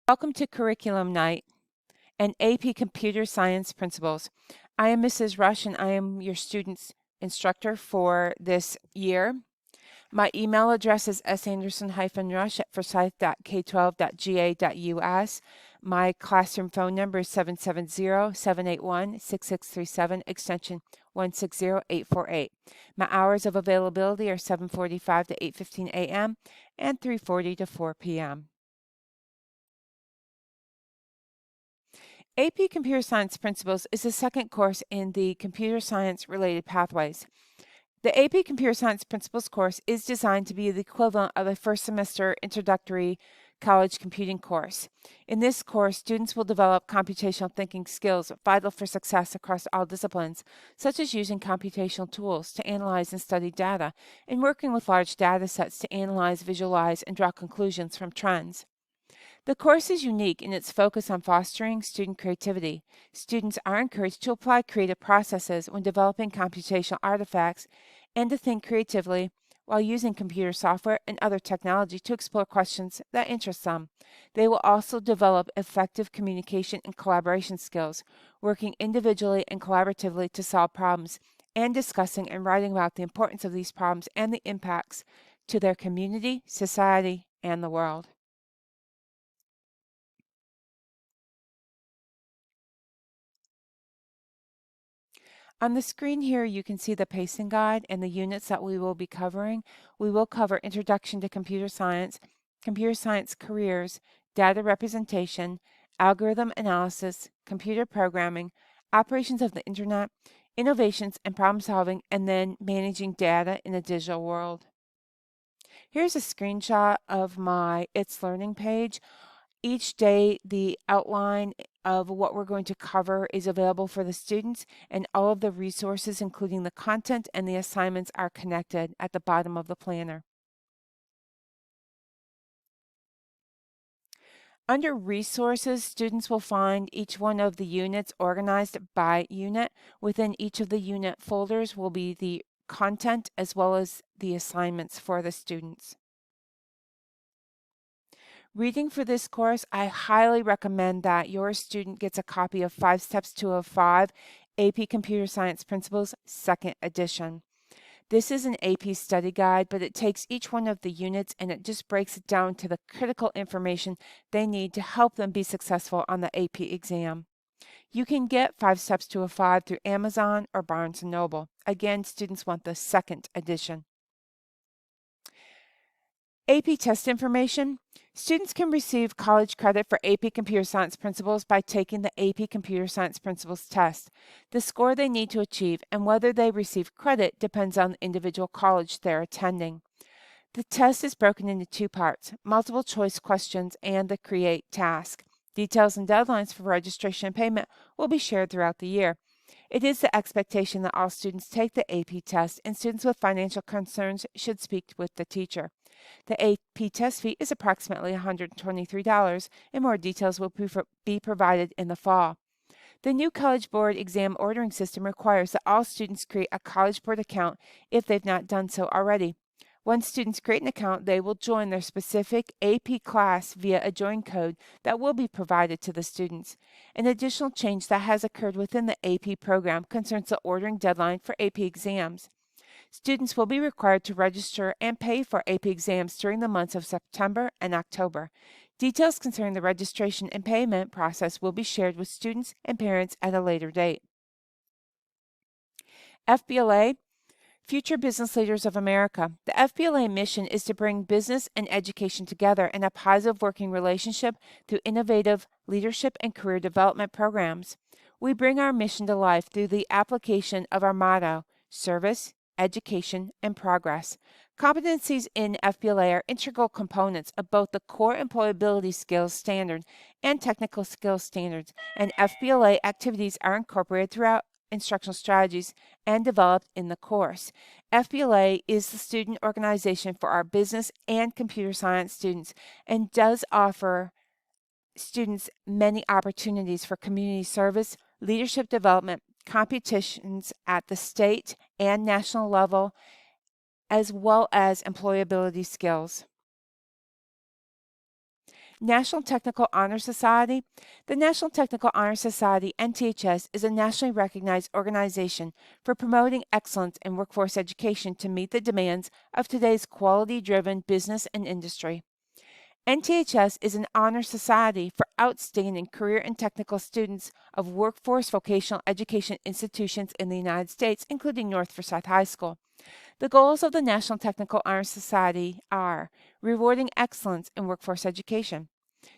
Welcome to Curriculum Night and AP Computer Science Principles. I am Mrs. Rush and I am your student's instructor for this year. My email address is sanderson-rush@forsyth.k12.ga.us. My classroom phone number is 770-781-6637, extension 160848. My hours of availability are 7:45 to 8:15 a.m. and 3:40 to 4 p.m. AP Computer Science Principles is the second course in the computer science related pathways. The AP Computer Science Principles course is designed to be the equivalent of a first semester introductory college computing course. In this course, students will develop computational thinking skills vital for success across all disciplines, such as using computational tools to analyze and study data, and working with large data sets to analyze, visualize, and draw conclusions from trends. The course is unique in its focus on fostering student creativity. Students are encouraged to apply creative processes when developing computational artifacts and to think creatively while using computer software and other technology to explore questions that interest them. They will also develop effective communication and collaboration skills, working individually and collaboratively to solve problems, and discussing and writing about the importance of these problems and the impacts to their community, society, and the world. On the screen here, you can see the pacing guide and the units that we will be covering. We will cover Introduction to Computer Science Careers, Data Representation, Algorithm Analysis, Computer Programming, Operations of the Internet, Innovations and Problem Solving, and then Managing Data in a Digital World. Here's a screenshot of my It's Learning page. Each day, the outline of what we're going to cover is available for the students, and all of the resources, including the content and the assignments, are connected at the bottom of the planner. Under Resources, students will find each one of the units organized by unit. Within each of the unit folders will be the content as well as the assignments for the students. Reading for this course, I highly recommend that your student gets a copy of 5 Steps to a 5 AP Computer Science Principles, 2nd edition. This is an AP study guide, but it takes each one of the units and it just breaks it down to the critical information they need to help them be successful on the AP exam. You can get 5 Steps to a 5 through Amazon or Barnes & Noble. Again, students want the 2nd edition. AP test information. Students can receive college credit for AP Computer Science Principles by taking the AP Computer Science Principles test. The score they need to achieve and whether they receive credit depends on the individual college they're attending. The test is broken into 2 parts, multiple choice questions and the create task. Details and deadlines for registration and payment will be shared throughout the year. It is the expectation that all students take the AP test, and students with financial concerns should speak with the teacher. The AP test fee is approximately $123, and more details will be provided in the fall. The new College Board exam ordering system requires that all students create a College Board account if they've not done so already. Once students create an account, they will join their specific AP class via a join code that will be provided to the students. An additional change that has occurred within the AP program concerns the ordering deadline for AP exams. Students will be required to register and pay for AP exams during the months of September and October. Details concerning the registration and payment process will be shared with students and parents at a later date. FBLA, Future Business Leaders of America. The FBLA mission is to bring business and education together in a positive working relationship through innovative leadership and career development programs. We bring our mission to life through the application of our motto, service, education, and progress. Competencies in FBLA are integral components of both the core employability skills standard and technical skills standards, and FBLA activities are incorporated throughout instructional strategies and developed in the course. FBLA is the student organization for our business and computer science students and does offer students many opportunities for community service, leadership development, competitions at the state and national level, as well as employability skills. National Technical Honor Society. The National Technical Honor Society, NTHS, is a nationally recognized organization for promoting excellence in workforce education to meet the demands of today's quality-driven business and industry. NTHS is an honor society for outstanding career and technical students of workforce vocational education institutions in the United States, including North Forsyth High School. The goals of the National Technical Honor Society are rewarding excellence in workforce education,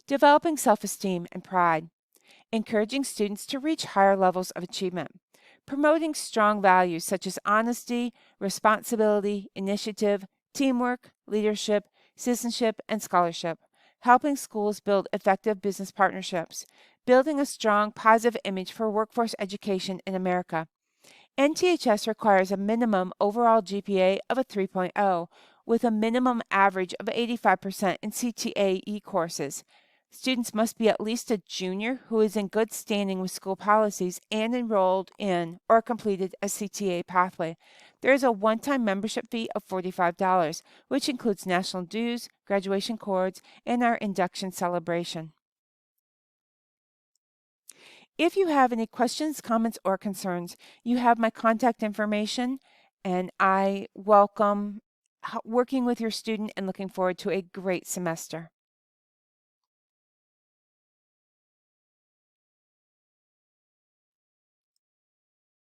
developing self-esteem and pride, encouraging students to reach higher levels of achievement, promoting strong values such as honesty, responsibility, initiative, teamwork, leadership, citizenship, and scholarship, helping schools build effective business partnerships, building a strong, positive image for workforce education in America. NTHS requires a minimum overall GPA of a 3.0 with a minimum average of 85% in CTAE courses. Students must be at least a junior who is in good standing with school policies and enrolled in or completed a CTA pathway. There is a one-time membership fee of $45, which includes national dues, graduation cords, and our induction celebration. If you have any questions, comments, or concerns, you have my contact information, and I welcome working with your student and looking forward to a great semester.